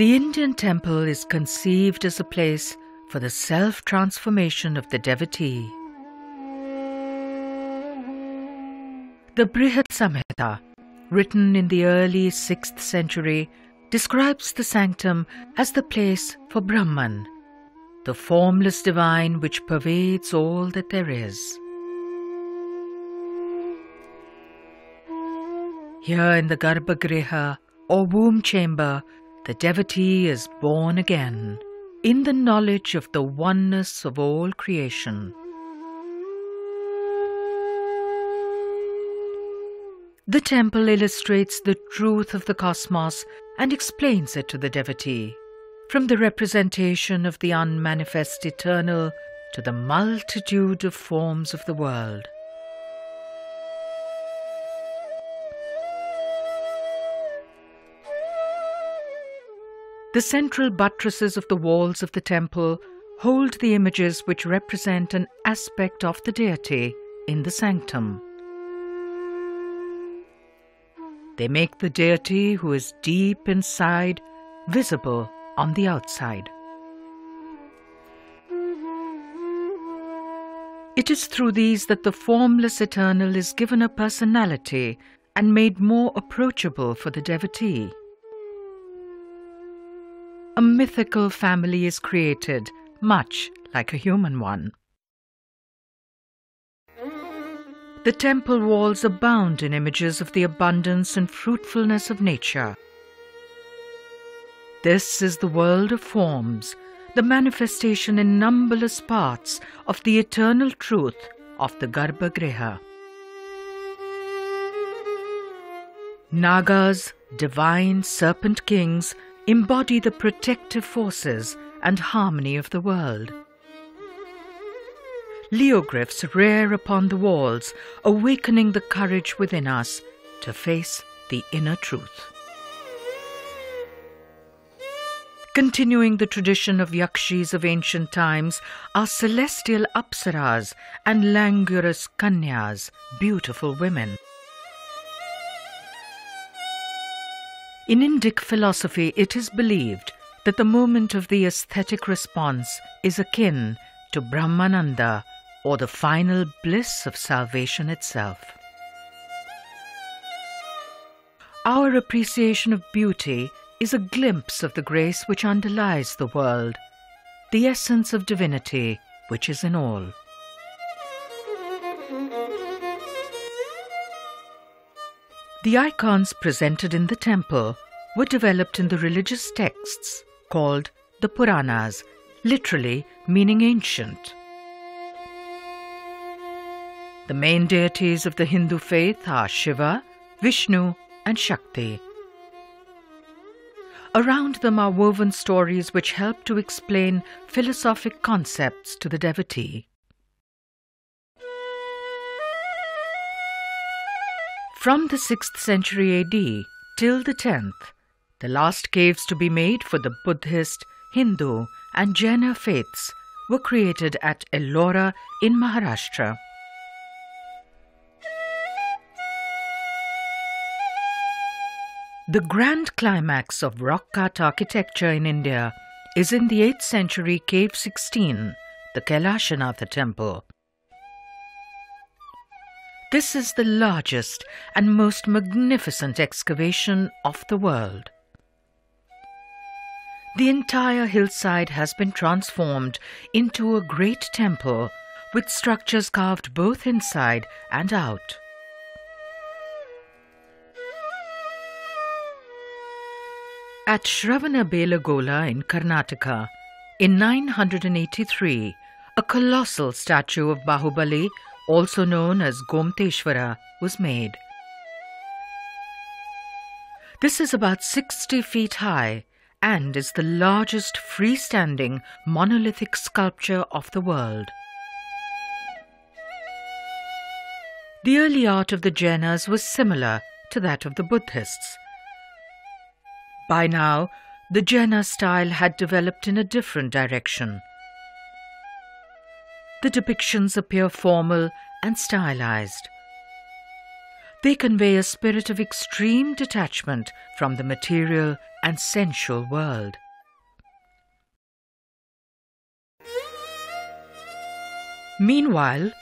The Indian temple is conceived as a place for the self-transformation of the devotee. The Brihadisvara, written in the early 6th century, describes the sanctum as the place for Brahman, the formless divine which pervades all that there is. Here in the Garbhagriha, or womb chamber, the devotee is born again, in the knowledge of the oneness of all creation. The temple illustrates the truth of the cosmos and explains it to the devotee, from the representation of the unmanifest eternal to the multitude of forms of the world. The central buttresses of the walls of the temple hold the images which represent an aspect of the deity in the sanctum. They make the deity who is deep inside visible on the outside. It is through these that the formless eternal is given a personality and made more approachable for the devotee. A mythical family is created, much like a human one. The temple walls abound in images of the abundance and fruitfulness of nature. This is the world of forms, the manifestation in numberless parts of the eternal truth of the Garbhagriha. Nagas, divine serpent kings, embody the protective forces and harmony of the world. Leogryphs rear upon the walls, awakening the courage within us to face the inner truth. Continuing the tradition of Yakshis of ancient times are celestial apsaras and languorous kanyas, beautiful women. In Indic philosophy, it is believed that the moment of the aesthetic response is akin to Brahmananda, or the final bliss of salvation itself. Our appreciation of beauty is a glimpse of the grace which underlies the world, the essence of divinity which is in all. The icons presented in the temple were developed in the religious texts called the Puranas, literally meaning ancient. The main deities of the Hindu faith are Shiva, Vishnu, and Shakti. Around them are woven stories which help to explain philosophic concepts to the devotee. From the 6th century AD till the 10th, the last caves to be made for the Buddhist, Hindu, and Jaina faiths were created at Ellora in Maharashtra. The grand climax of rock-cut architecture in India is in the 8th century Cave 16, the Koranganatha Temple. This is the largest and most magnificent excavation of the world. The entire hillside has been transformed into a great temple with structures carved both inside and out. At Shravanabelagola in Karnataka, in 983, a colossal statue of Bahubali, also known as Gomteshwara, was made. This is about 60 feet high and is the largest freestanding monolithic sculpture of the world. The early art of the Jainas was similar to that of the Buddhists. By now, the Jaina style had developed in a different direction. The depictions appear formal and stylized. They convey a spirit of extreme detachment from the material and sensual world. Meanwhile,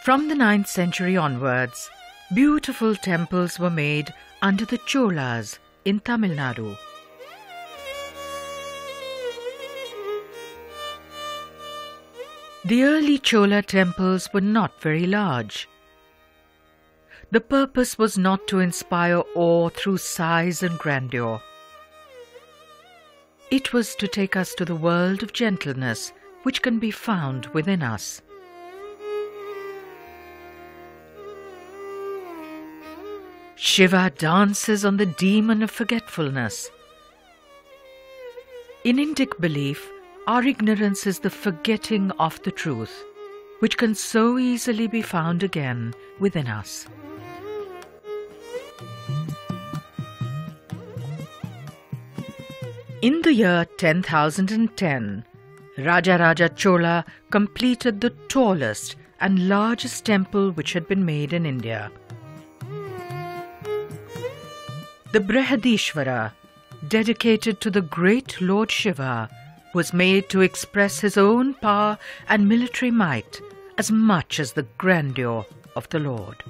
from the 9th century onwards, beautiful temples were made under the Cholas in Tamil Nadu. The early Chola temples were not very large. The purpose was not to inspire awe through size and grandeur. It was to take us to the world of gentleness which can be found within us. Shiva dances on the demon of forgetfulness. In Indic belief, our ignorance is the forgetting of the truth, which can so easily be found again within us. In the year 10,010, Raja Chola completed the tallest and largest temple which had been made in India. The Brihadisvara, dedicated to the great Lord Shiva, was made to express his own power and military might as much as the grandeur of the Lord.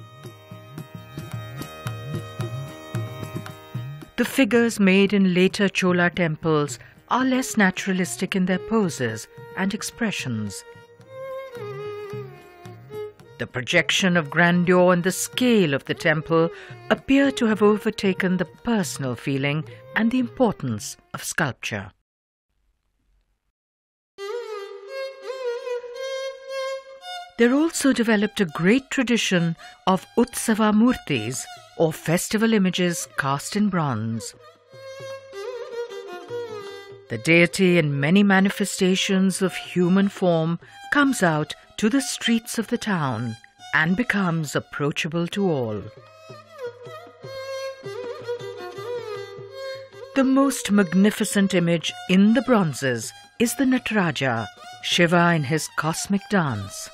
The figures made in later Chola temples are less naturalistic in their poses and expressions. The projection of grandeur and the scale of the temple appear to have overtaken the personal feeling and the importance of sculpture. There also developed a great tradition of Utsava Murtis, or festival images cast in bronze. The deity in many manifestations of human form comes out to the streets of the town and becomes approachable to all. The most magnificent image in the bronzes is the Nataraja, Shiva in his cosmic dance.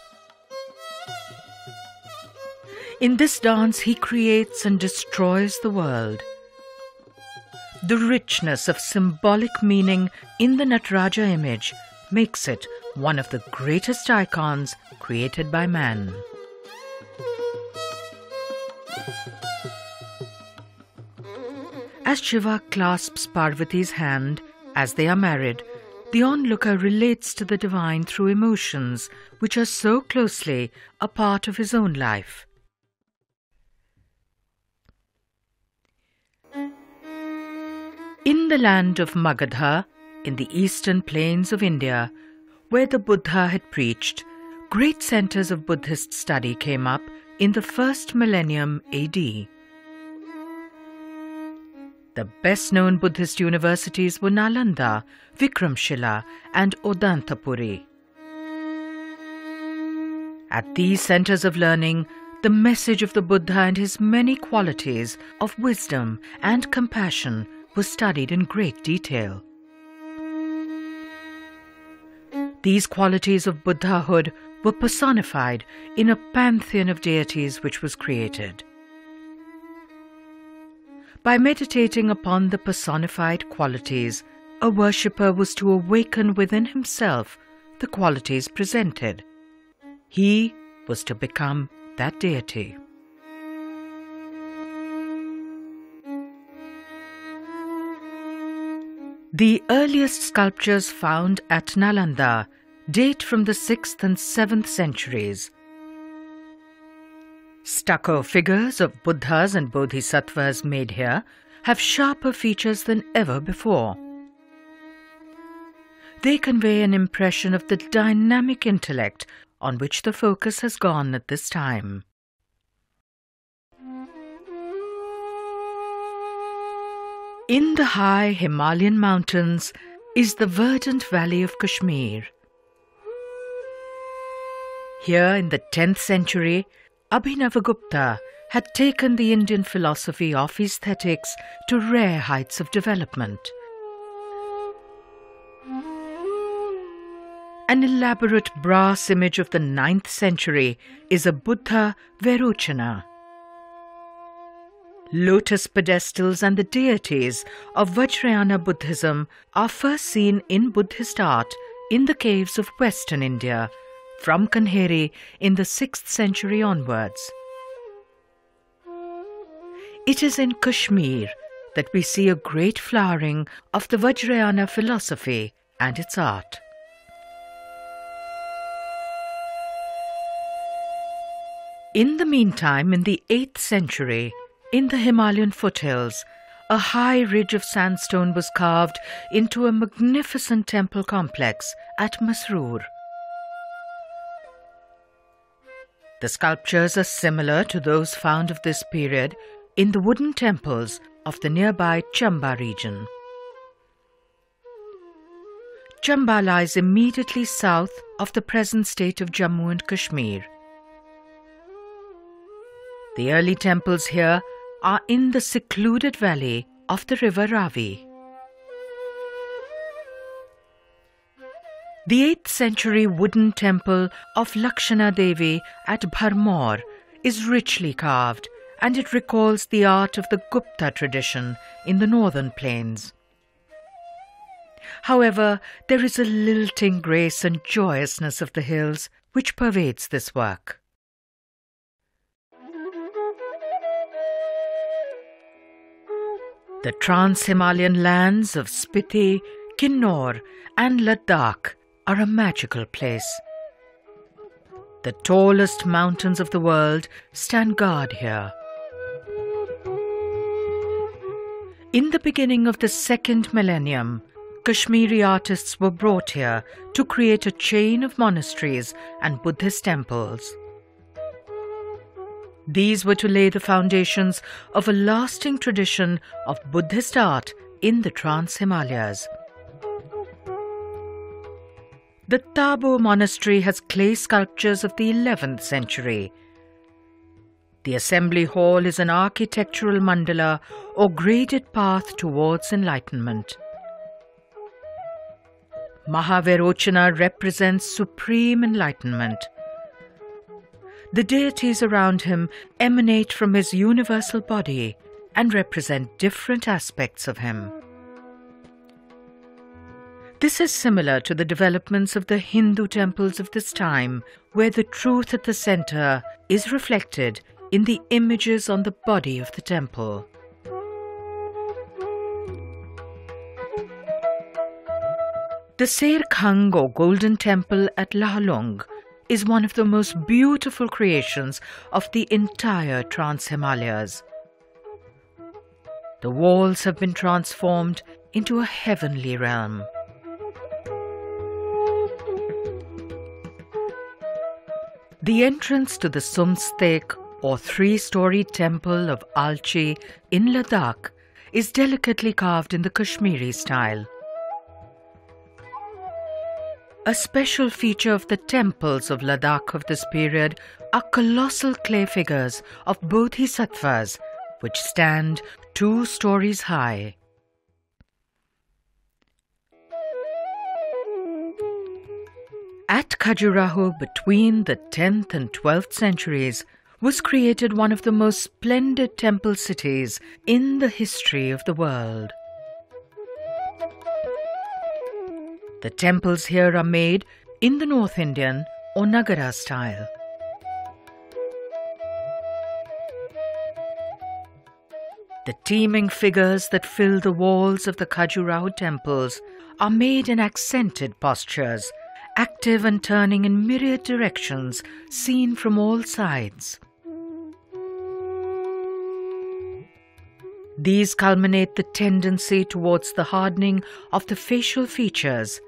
In this dance, he creates and destroys the world. The richness of symbolic meaning in the Nataraja image makes it one of the greatest icons created by man. As Shiva clasps Parvati's hand as they are married, the onlooker relates to the divine through emotions which are so closely a part of his own life. In the land of Magadha, in the eastern plains of India, where the Buddha had preached, great centers of Buddhist study came up in the first millennium AD. The best-known Buddhist universities were Nalanda, Vikramshila and Odantapuri. At these centers of learning, the message of the Buddha and his many qualities of wisdom and compassion was studied in great detail. These qualities of Buddhahood were personified in a pantheon of deities which was created. By meditating upon the personified qualities, a worshipper was to awaken within himself the qualities presented. He was to become that deity. The earliest sculptures found at Nalanda date from the 6th and 7th centuries. Stucco figures of Buddhas and Bodhisattvas made here have sharper features than ever before. They convey an impression of the dynamic intellect on which the focus has gone at this time. In the high Himalayan mountains is the verdant valley of Kashmir. Here in the 10th century, Abhinavagupta had taken the Indian philosophy of aesthetics to rare heights of development. An elaborate brass image of the 9th century is a Buddha Verochana. Lotus pedestals and the deities of Vajrayana Buddhism are first seen in Buddhist art in the caves of Western India, from Kanheri in the 6th century onwards. It is in Kashmir that we see a great flowering of the Vajrayana philosophy and its art. In the meantime, in the 8th century, in the Himalayan foothills, a high ridge of sandstone was carved into a magnificent temple complex at Masroor. The sculptures are similar to those found of this period in the wooden temples of the nearby Chamba region. Chamba lies immediately south of the present state of Jammu and Kashmir. The early temples here are in the secluded valley of the river Ravi. The 8th century wooden temple of Lakshana Devi at Bharmor is richly carved, and it recalls the art of the Gupta tradition in the northern plains. However, there is a lilting grace and joyousness of the hills which pervades this work. The trans-Himalayan lands of Spiti, Kinnaur and Ladakh are a magical place. The tallest mountains of the world stand guard here. In the beginning of the 2nd millennium, Kashmiri artists were brought here to create a chain of monasteries and Buddhist temples. These were to lay the foundations of a lasting tradition of Buddhist art in the Trans-Himalayas. The Tabo monastery has clay sculptures of the 11th century. The assembly hall is an architectural mandala or graded path towards enlightenment. Mahavirochana represents supreme enlightenment. The deities around him emanate from his universal body and represent different aspects of him. This is similar to the developments of the Hindu temples of this time, where the truth at the center is reflected in the images on the body of the temple. The Ser Khang or Golden Temple at Lahalung is one of the most beautiful creations of the entire Trans-Himalayas. The walls have been transformed into a heavenly realm. The entrance to the Sumstek or 3-story temple of Alchi in Ladakh is delicately carved in the Kashmiri style. A special feature of the temples of Ladakh of this period are colossal clay figures of bodhisattvas, which stand 2 stories high. At Khajuraho, between the 10th and 12th centuries, was created one of the most splendid temple cities in the history of the world. The temples here are made in the North Indian or Nagara style. The teeming figures that fill the walls of the Khajuraho temples are made in accented postures, active and turning in myriad directions, seen from all sides. These culminate the tendency towards the hardening of the facial features,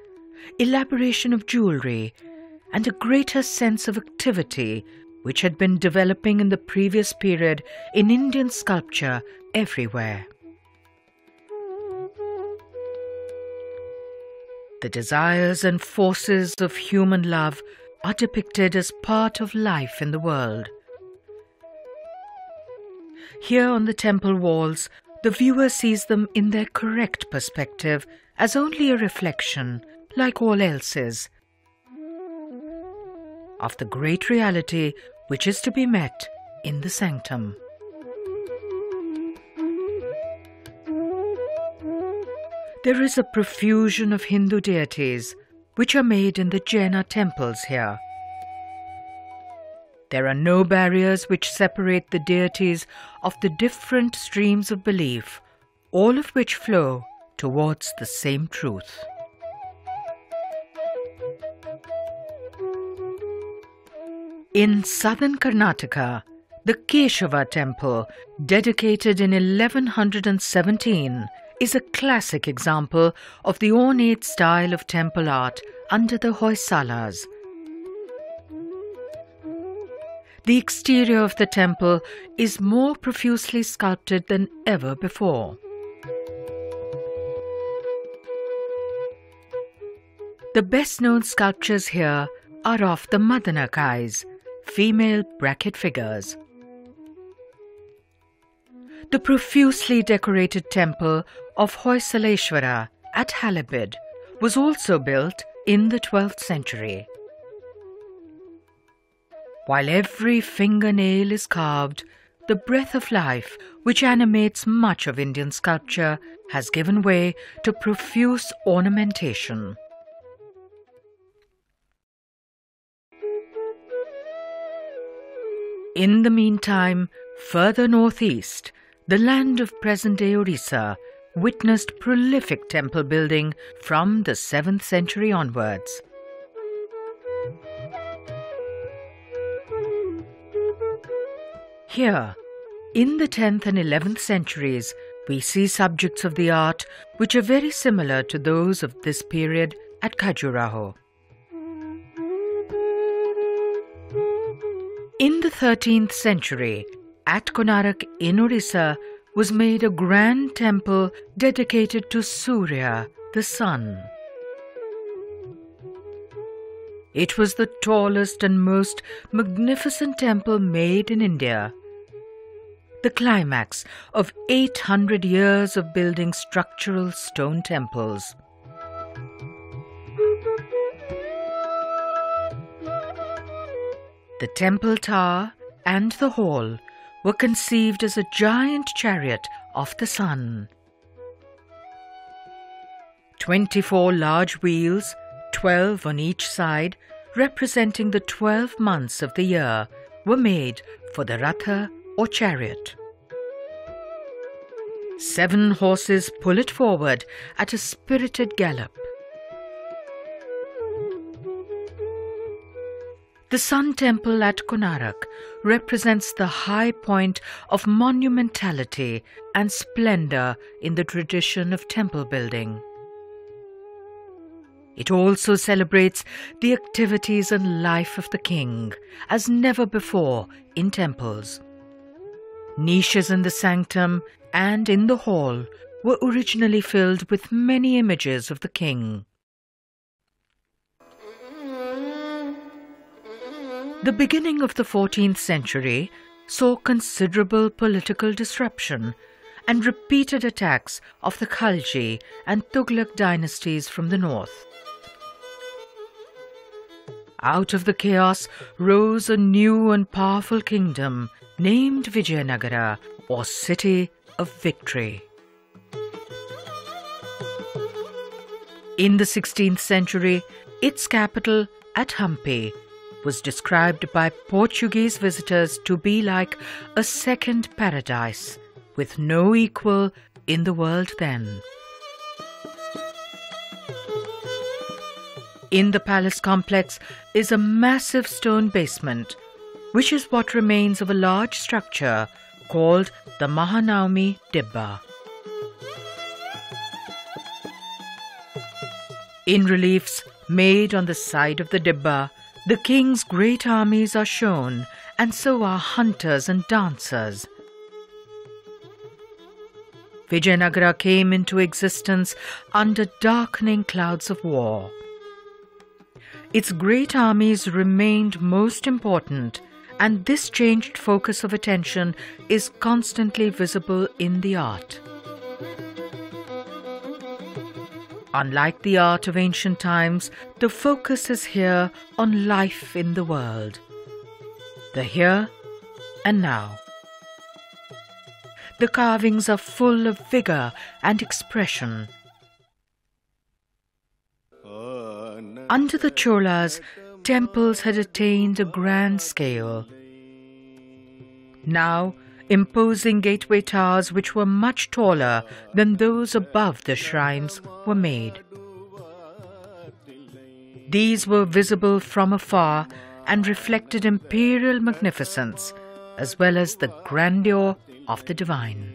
elaboration of jewelry, and a greater sense of activity which had been developing in the previous period in Indian sculpture everywhere. The desires and forces of human love are depicted as part of life in the world. Here on the temple walls, the viewer sees them in their correct perspective as only a reflection, like all else is, of the great reality which is to be met in the sanctum. There is a profusion of Hindu deities which are made in the Jaina temples here. There are no barriers which separate the deities of the different streams of belief, all of which flow towards the same truth. In southern Karnataka, the Keshava Temple, dedicated in 1117, is a classic example of the ornate style of temple art under the Hoysalas. The exterior of the temple is more profusely sculpted than ever before. The best-known sculptures here are of the Madanakais, female bracket figures. The profusely decorated temple of Hoysaleshwara at Halabid was also built in the 12th century. While every fingernail is carved, the breath of life which animates much of Indian sculpture has given way to profuse ornamentation. In the meantime, further northeast, the land of present-day Orissa witnessed prolific temple building from the 7th century onwards. Here, in the 10th and 11th centuries, we see subjects of the art which are very similar to those of this period at Khajuraho. In the 13th century, at Konarak in Orissa was made a grand temple dedicated to Surya, the sun. It was the tallest and most magnificent temple made in India. The climax of 800 years of building structural stone temples. The temple tower and the hall were conceived as a giant chariot of the sun. 24 large wheels, 12 on each side, representing the 12 months of the year, were made for the ratha or chariot. 7 horses pull it forward at a spirited gallop. The Sun Temple at Konarak represents the high point of monumentality and splendor in the tradition of temple building. It also celebrates the activities and life of the king, as never before in temples. Niches in the sanctum and in the hall were originally filled with many images of the king. The beginning of the 14th century saw considerable political disruption and repeated attacks of the Khalji and Tughlaq dynasties from the north. Out of the chaos rose a new and powerful kingdom named Vijayanagara, or City of Victory. In the 16th century, its capital at Hampi was described by Portuguese visitors to be like a second paradise, with no equal in the world then. In the palace complex is a massive stone basement, which is what remains of a large structure called the Mahanaumi Dibba. In reliefs made on the side of the Dibba, the king's great armies are shown, and so are hunters and dancers. Vijayanagara came into existence under darkening clouds of war. Its great armies remained most important, and this changed focus of attention is constantly visible in the art. Unlike the art of ancient times, the focus is here on life in the world, the here and now. The carvings are full of vigor and expression. Under the Cholas, temples had attained a grand scale. Now, imposing gateway towers which were much taller than those above the shrines were made. These were visible from afar and reflected imperial magnificence as well as the grandeur of the divine.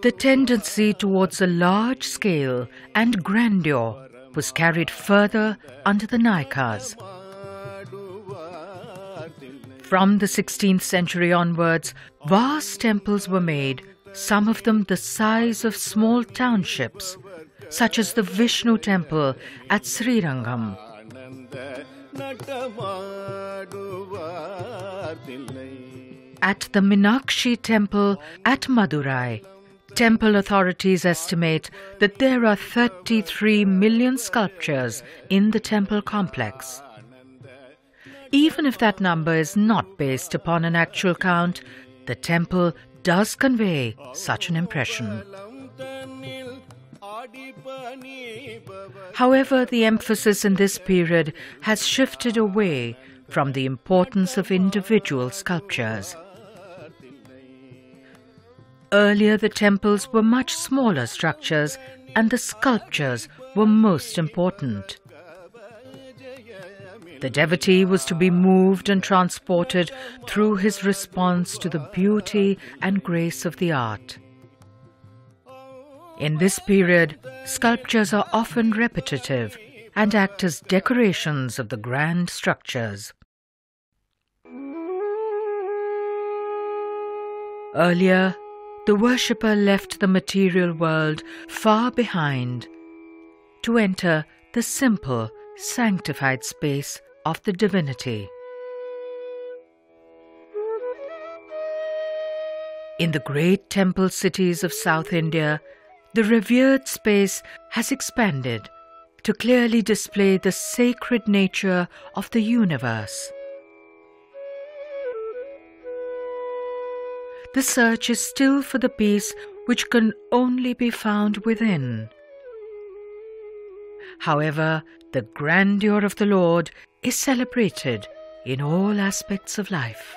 The tendency towards a large scale and grandeur was carried further under the Nayakas. From the 16th century onwards, vast temples were made, some of them the size of small townships, such as the Vishnu temple at Shilangan. At the Meenakshi temple at Madurai, temple authorities estimate that there are 33 million sculptures in the temple complex. Even if that number is not based upon an actual count, the temple does convey such an impression. However, the emphasis in this period has shifted away from the importance of individual sculptures. Earlier, the temples were much smaller structures and the sculptures were most important. The devotee was to be moved and transported through his response to the beauty and grace of the art. In this period, sculptures are often repetitive and act as decorations of the grand structures. Earlier, the worshipper left the material world far behind to enter the simple, sanctified space of the divinity. In the great temple cities of South India, the revered space has expanded to clearly display the sacred nature of the universe. The search is still for the peace which can only be found within. However, the grandeur of the Lord is celebrated in all aspects of life.